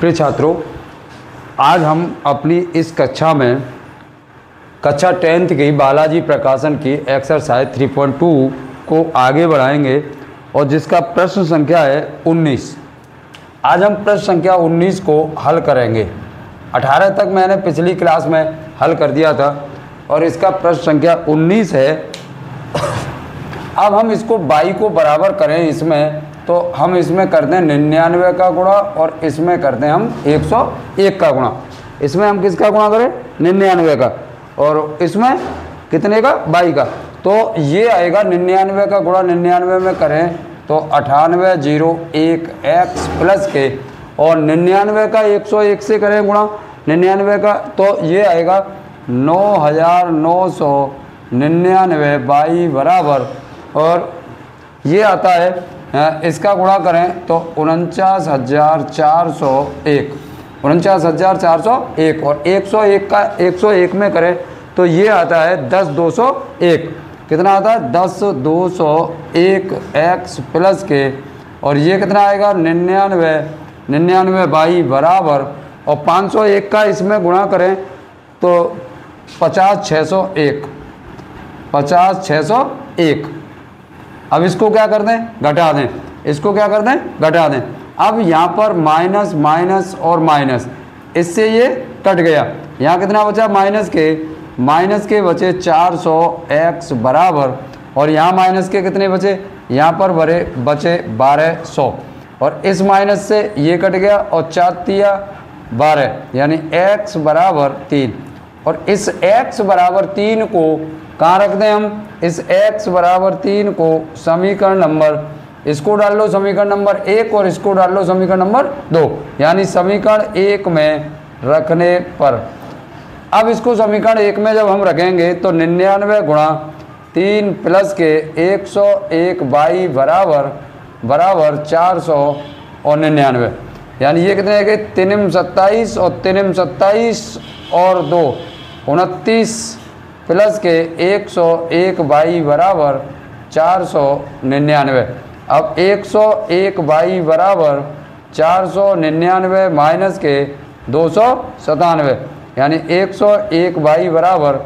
प्रिय छात्रों, आज हम अपनी इस कक्षा में कक्षा 10th की बालाजी प्रकाशन की एक्सरसाइज 3.2 को आगे बढ़ाएंगे और जिसका प्रश्न संख्या है 19। आज हम प्रश्न संख्या 19 को हल करेंगे। 18 तक मैंने पिछली क्लास में हल कर दिया था और इसका प्रश्न संख्या 19 है। अब हम इसको 22 को बराबर करें इसमें, तो हम इसमें करते हैं 99 का गुणा और इसमें करते हैं हम 101 का गुणा। इसमें हम किसका गुणा करें? 99 का, और इसमें कितने का? 22 का। तो ये आएगा 99 का गुणा 99 में करें तो 9801x प्लस के, और 99 का 101 से करें गुणा 99 का तो ये आएगा 9999 बाई बराबर, और ये आता है इसका गुणा करें तो 49,401 49,401, और 101 का 101 में करें तो ये आता है 10,201। कितना आता है? 10,201x प्लस के, और ये कितना आएगा? 99 बाई बराबर, और 501 का इसमें गुणा करें तो 50,601। अब इसको क्या कर दें? घटा दें। इसको क्या कर दें? घटा दें। अब यहाँ पर माइनस माइनस और माइनस, इससे ये कट गया। यहाँ कितना बचा? माइनस के बचे 400x बराबर, और यहाँ माइनस के कितने बचे? यहाँ पर बचे 1200, और इस माइनस से ये कट गया और 4 12, यानी x बराबर 3। और इस x बराबर 3 को कहाँ रख दें हम? इस x बराबर 3 को समीकरण नंबर, इसको डाल लो समीकरण नंबर 1 और इसको डाल लो समीकरण नंबर 2, यानी समीकरण 1 में रखने पर। अब इसको समीकरण 1 में जब हम रखेंगे तो 99 गुणा 3 प्लस के 101 बाई बराबर 499, यानी ये कितने है? 3 27 और 3 27 और 2 29 प्लस के 101 बाई बराबर 499। अब 101 बाई बराबर 499 माइनस के 297, यानी 101 बाई बराबर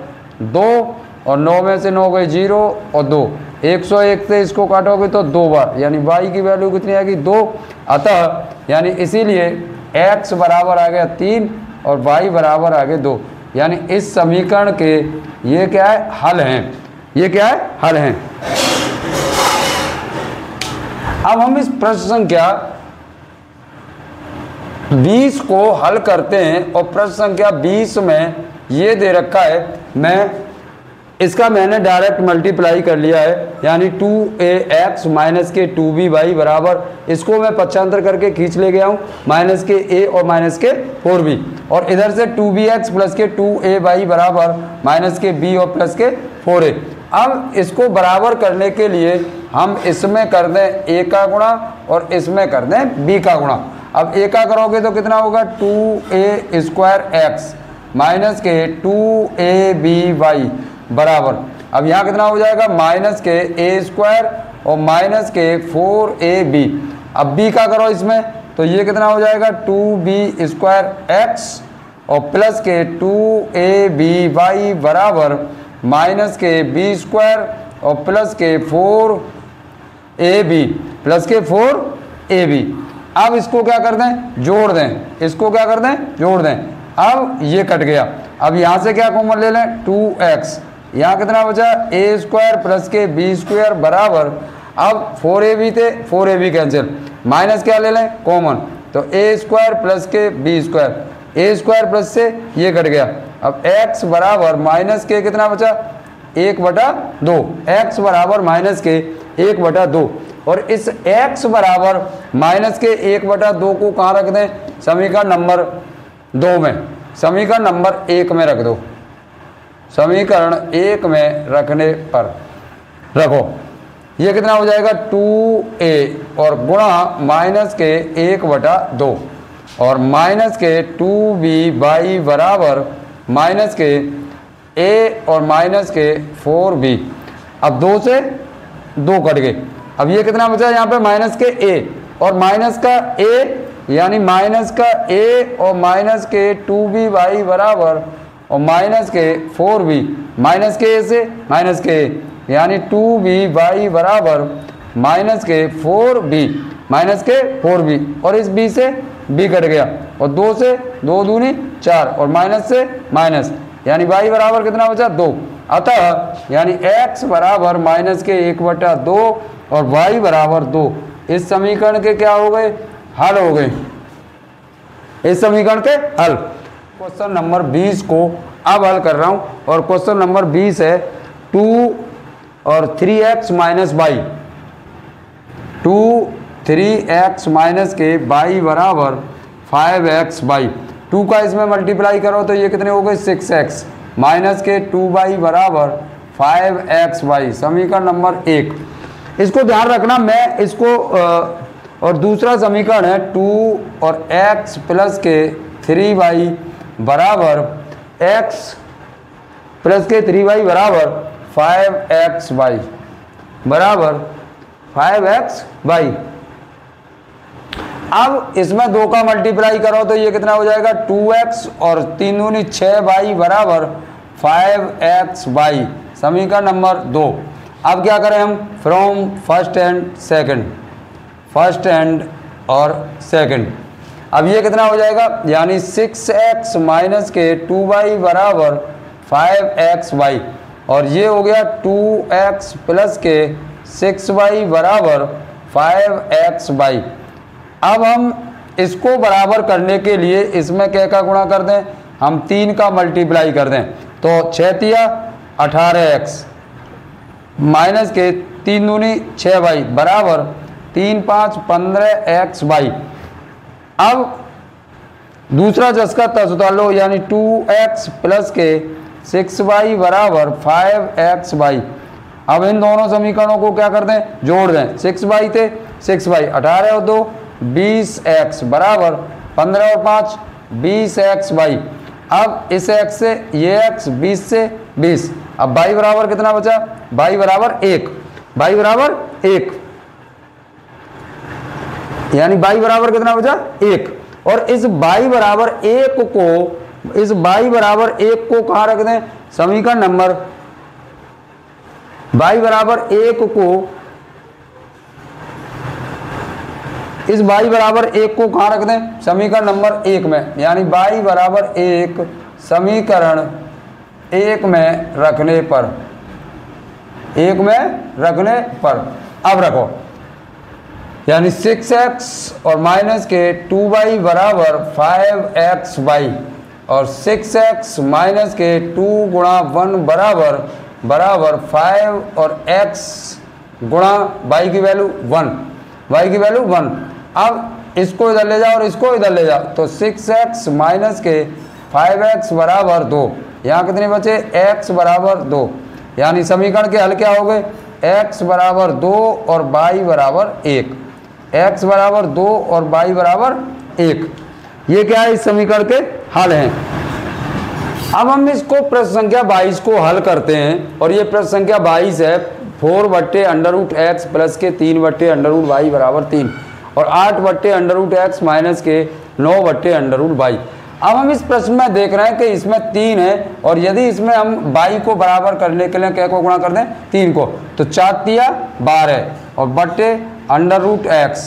2, और 9 में से 9 गए 0 और 2। 101 से इसको काटोगे तो 2 बार, यानी बाई की वैल्यू कितनी आएगी? 2। अतः यानी इसीलिए x बराबर आ गया 3 और y बराबर आ गए 2, यानी इस समीकरण के ये क्या है? हल हैं। ये क्या है? हल हैं। अब हम इस प्रश्न संख्या 20 को हल करते हैं, और प्रश्न संख्या 20 में ये दे रखा है, मैंने डायरेक्ट मल्टीप्लाई कर लिया है, यानी 2ax माइनस के 2by बराबर, इसको मैं पक्षांतर करके खींच ले गया हूँ, माइनस के a और माइनस के 4b, और इधर से 2bx प्लस के 2ay बराबर माइनस के b और प्लस के 4a। अब इसको बराबर करने के लिए हम इसमें कर दें a का गुणा और इसमें कर दें b का गुणा। अब a का करोगे तो कितना होगा? 2a² x माइनस के 2aby बराबर, अब यहाँ कितना हो जाएगा? माइनस के a² और माइनस के 4ab। अब b का करो इसमें तो ये कितना हो जाएगा? 2b² x और प्लस के 2aby बराबर माइनस के b² और प्लस के 4ab प्लस के 4ab। अब इसको क्या कर दें? जोड़ दें। इसको क्या कर दें? जोड़ दें। अब ये कट गया। अब यहाँ से क्या कॉमन ले लें? 2x, यहाँ कितना बचा? a² प्लस के b² बराबर, अब 4ab थे, 4ab कैंसिल, माइनस क्या ले लें? कॉमन, तो a² प्लस के b², a² प्लस से ये कट गया। अब x बराबर माइनस के कितना बचा? 1/2। x बराबर माइनस के 1/2, और इस x बराबर माइनस के 1/2 को कहाँ रख दें? समीकरण नंबर 2 में। समीकरण नंबर 1 में रख दो। समीकरण 1 में रखने पर रखो, ये कितना हो जाएगा? 2a और गुणा माइनस के 1/2 और माइनस के 2b बाई बराबर माइनस के a और माइनस के 4b। अब 2 से 2 कट गए। अब ये कितना बचा? यहाँ पे माइनस के a, और माइनस का a यानी माइनस का a और माइनस के 2b बराबर और माइनस के 4b, माइनस के a से माइनस के a, यानी 2b बराबर माइनस के 4b, माइनस के 4b, और इस b से b कट गया और 2 से 2 दूनी 4 और माइनस से माइनस, यानी y बराबर कितना बचा 2। अतः यानी x बराबर माइनस के 1/2 और y बराबर 2 इस समीकरण के क्या हो गए, हल हो गए, इस समीकरण के हल। क्वेश्चन नंबर 20 को अब हल कर रहा हूं और क्वेश्चन नंबर 20 है 2 और 3x minus y, 2 3x minus के y बराबर 5x वाई, 2 का इसमें मल्टीप्लाई करो तो ये कितने हो गए 6x माइनस के 2y बराबर 5x वाई, समीकरण नंबर 1। इसको ध्यान रखना, मैं इसको और दूसरा समीकरण है 2 और x प्लस के 3y बराबर x प्लस के 3y बराबर 5x वाई बराबर 5x वाई। अब इसमें 2 का मल्टीप्लाई करो तो ये कितना हो जाएगा 2x और 3 दूनी 6y बराबर 5x वाई, समीकरण नंबर 2। अब क्या करें हम, from first and second, first and और सेकंड। अब ये कितना हो जाएगा, यानी 6x माइनस के 2y बराबर 5x वाई, और ये हो गया 2x प्लस के 6y बराबर 5x वाई। अब हम इसको बराबर करने के लिए इसमें क्या का गुणा कर दें, हम 3 का मल्टीप्लाई कर दें तो 6 तिया 18x माइनस के 3 दूनी 6y बराबर 3 5 15x वाई। अब दूसरा जस का तस उतार लो, यानी 2x प्लस के 6y बराबर 5x वाई। अब इन दोनों समीकरणों को क्या कर दें, जोड़ दें, 6y थे 6y, 18 और 2 20x बराबर 15 और 5 20x वाई। अब इस x से ये x 20 से 20, अब y बराबर कितना बचा, y बराबर 1, y बराबर 1, यानी y बराबर कितना बचा 1। और इस y बराबर 1 को, इस y बराबर 1 को कहाँ रख दें, समीकरण नंबर, y बराबर 1 को, इस y बराबर 1 को कहाँ रख दें, समीकरण नंबर 1 में, यानी y बराबर 1 समीकरण 1 में रखने पर, 1 में रखने पर अब रखो, यानी 6x और माइनस के 2y बराबर 5x वाई, और 6x माइनस के 2 गुणा 1 बराबर 5 और x गुणा y की वैल्यू 1, y की वैल्यू 1। अब इसको इधर ले जाओ और इसको इधर ले जाओ तो 6x माइनस के 5x बराबर 2, यहाँ कितने बचे x बराबर 2, यानी समीकरण के हल क्या हो गए, x बराबर 2 और y बराबर 1, x बराबर 2 और y बराबर 1। ये क्या है, इस समीकरण के हल हैं। अब हम इसको प्रश्न संख्या 22 को हल करते हैं, और ये प्रश्न संख्या 22 है 4/√x प्लस के 3/√y बराबर 3 और 8/√x माइनस के 9/√y। अब हम इस प्रश्न में देख रहे हैं कि इसमें 3 है, और यदि इसमें हम y को बराबर करने के लिए क्या को गुणा कर दें, 3 को, तो 4 तिया 12 और बट्टे √x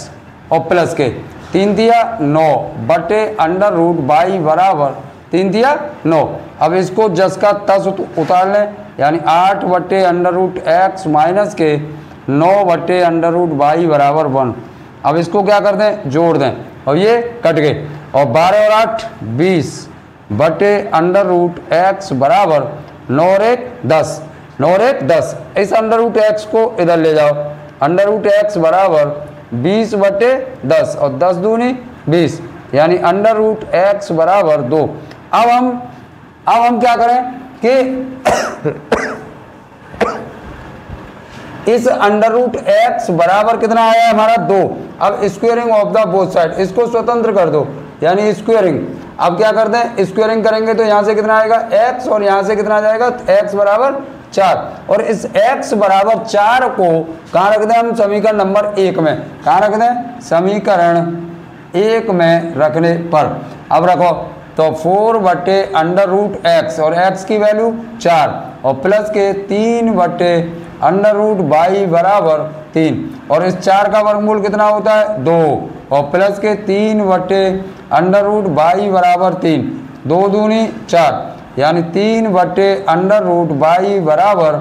और प्लस के 3 तिया 9 बट्टे √y बराबर 3 तिया 9। अब इसको जस का तस उतार लें, यानी 8/√x माइनस के 9/√y बराबर 1। अब इसको क्या कर दें, जोड़ दें, और ये कट गए, और 12 और 8 20 बटे √x बराबर 9 और 1 10, 9 और 1 10। इस √x को इधर ले जाओ, √x बराबर 20 बटे 10 और 10 दूनी 20, यानी √x बराबर 2। अब हम क्या करें कि इस √x बराबर कितना आया हमारा 2। अब squaring of the both side, इसको स्वतंत्र कर दो, यानी स्क्वेयरिंग। अब क्या करते हैं, स्क्वेयरिंग करेंगे तो यहाँ से कितना आएगा x, और यहाँ से कितना आ जाएगा x बराबर 4, और इस x बराबर 4 को कहाँ रख दें हम, समीकरण नंबर 1 में। कहाँ रख दें, समीकरण 1 में रखने पर। अब रखो तो 4/√x और x की वैल्यू 4 और प्लस के 3/√y बराबर 3 और इस 4 का वर्गमूल कितना होता है 2 और प्लस के 3/√y बराबर 3, 2 दूनी 4 यानी 3/√y बराबर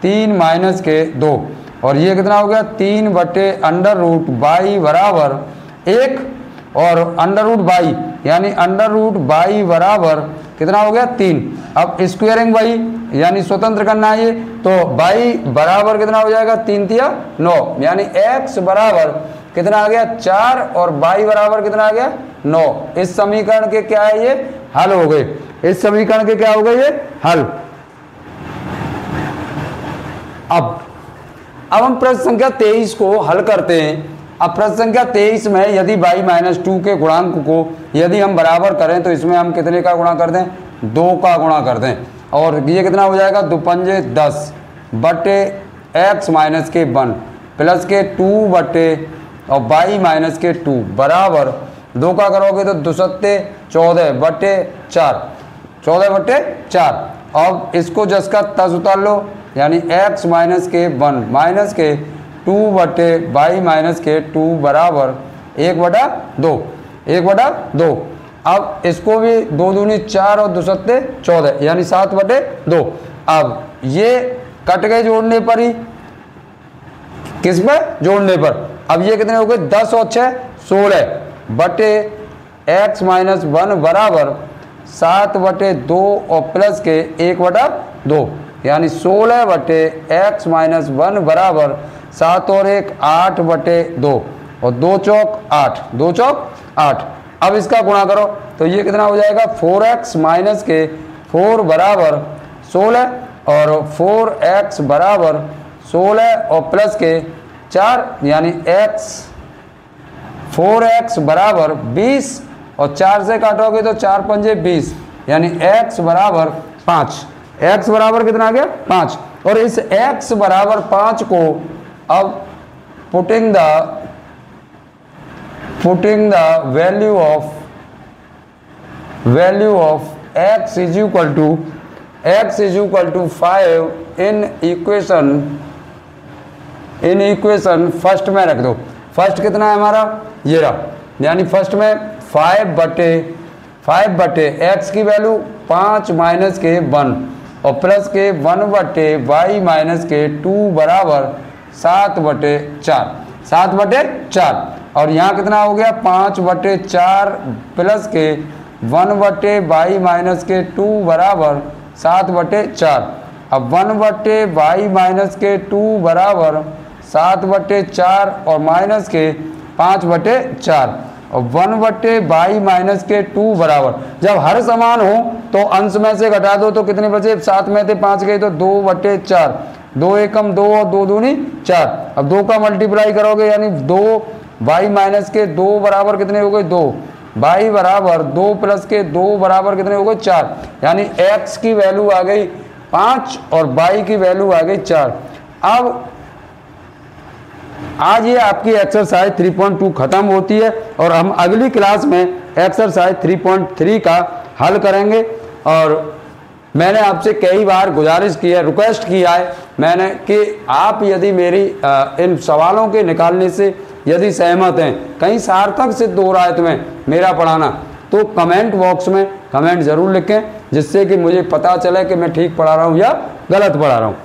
3 माइनस के 2 और ये कितना हो गया 3/√y बराबर 1 और √y यानी √y बराबर कितना हो गया 3। अब स्क्वायरिंग y यानी स्वतंत्र करना है ये, तो y बराबर कितना हो जाएगा 3 तिया 9 यानी x बराबर कितना आ गया 4 और y बराबर कितना आ गया 9। इस समीकरण के क्या है ये हल हो गए, इस समीकरण के क्या हो गए ये हल। अब हम प्रश्न संख्या 23 को हल करते हैं। अब प्रश्न संख्या 23 में यदि y-2 के गुणांक को यदि हम बराबर करें तो इसमें हम कितने का गुणा कर दें 2 का गुणा कर दें और ये कितना हो जाएगा 2 पंजे 10 बटे x माइनस के 1 प्लस के 2 बटे और y माइनस के 2 बराबर 2 का करोगे तो 2 सत्ते 14 बटे 4 14 बटे 4। अब इसको जस का तस उतार लो यानी x माइनस के 1 माइनस के 2 बटे y माइनस के 2 बराबर 1/2 1/2। अब इसको भी 2 दूनी 4 और 2 सत्ते 14 यानी 7/2। अब ये कट गए जोड़ने पर ही, किस पर जोड़ने पर। अब ये कितने हो गए 10 और 6 16 बटे x माइनस 1 बराबर 7/2 और प्लस के 1/2 यानी 16 बटे x माइनस 1 बराबर 7 और 1 8/2 और 2 चौक 8 2 चौक 8। अब इसका गुणा करो तो ये कितना हो जाएगा 4x माइनस के 4 बराबर 16 और 4x बराबर 16 और प्लस के 4 यानी 4x बराबर 20 और 4 से काटोगे तो 4 पंजे 20 यानी x बराबर 5। x बराबर कितना आ गया 5 और इस x बराबर 5 को अब putting the value of x is equal to 5 in equation first में रख दो। फर्स्ट कितना है हमारा ये रहा, यानी फर्स्ट में 5 बटे x की वैल्यू 5 माइनस के 1 और प्लस के 1/y माइनस के 2 बराबर 7/4 और यहाँ कितना हो गया 5/4 प्लस के 1/y माइनस के 2 बराबर 7/4। अब 1/y माइनस के 2 बराबर 7/4 और माइनस के 5/4 और 1/y माइनस के 2 बराबर, जब हर समान हो तो अंश में से घटा दो तो कितने बचे 7 में थे 5 गए तो 2/4 2 एकम 2 और 2 दूनी 4। अब 2 का मल्टीप्लाई करोगे यानी 2y माइनस के 2 बराबर कितने हो गए 2 y बराबर 2 प्लस के 2 बराबर कितने हो गए 4 यानी x की वैल्यू आ गई 5 और y की वैल्यू आ गई 4। अब आज ये आपकी एक्सरसाइज 3.2 खत्म होती है और हम अगली क्लास में एक्सरसाइज 3.3 का हल करेंगे। और मैंने आपसे कई बार गुजारिश की है, रिक्वेस्ट किया है मैंने कि आप यदि मेरी इन सवालों के निकालने से यदि सहमत हैं, कहीं सार्थक सिद्ध हो रहा है तुम्हें मेरा पढ़ाना, तो कमेंट बॉक्स में कमेंट ज़रूर लिखें जिससे कि मुझे पता चले कि मैं ठीक पढ़ा रहा हूँ या गलत पढ़ा रहा हूँ।